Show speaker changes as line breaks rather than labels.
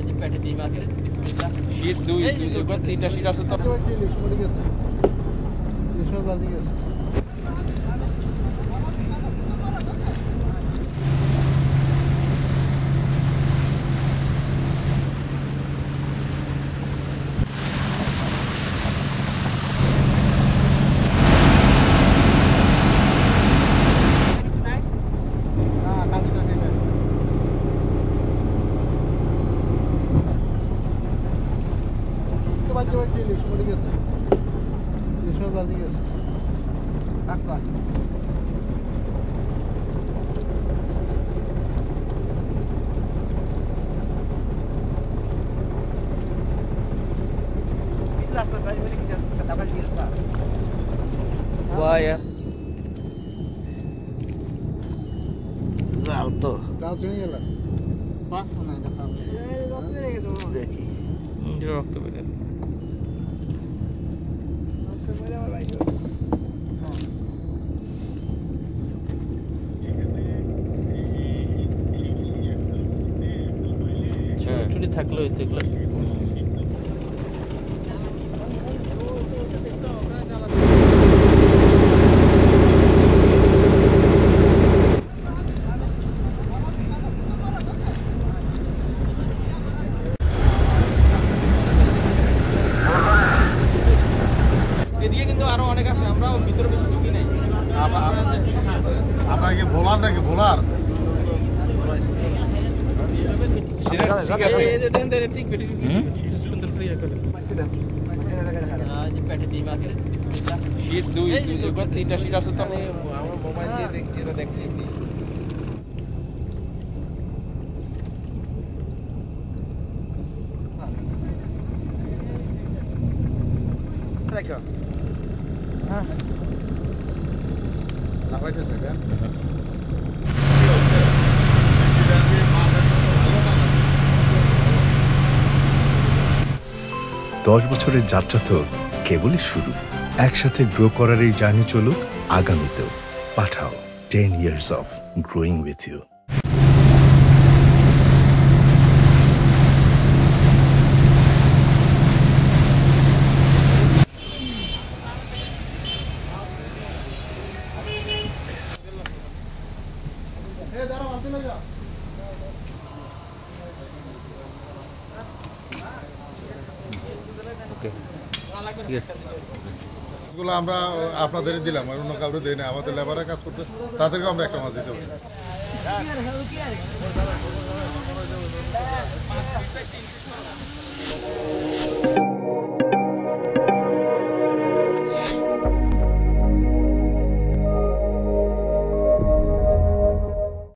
যে পেটে ডিম আছে বিসমিল্লাহ
শীত দুই তিনটা শীত আছে তো
Wah ya.
Alto.
Tahu cuma ya lah.
Pas mana ada kamu?
দেখি
রক্ত বের ছুটি থাকলো এগুলো এদিকে কিন্তু আরো অনেক আছে আমরা ভিতরে বেশি ঢুকি নাই
আপনার কি বোলার নাকি বোলার?
সুন্দর ক্লিয়ার করে যে পেটে ডিম আছে বিসমিল্লাহ
শীত দুই তিনটা শীত আছে তো আমার মোবাইল দিয়ে দেখতেছি
হ্যাঁ
লাগাইতেছে কেন?
10 বছরের যাত্রা তো কেবলই শুরু। একসাথে গ্রো করার এই জার্নি চলুক আগামীতেও। পাঠাও 10 years of growing with you.
ঠিক আছে
এগুলো আমরা আপনাদের দিলাম, অন্য কাউকে দিই না। আমাদের লেবারের কাজ করতে তাদেরকে আমরা একটা মাছ দিতে পারি।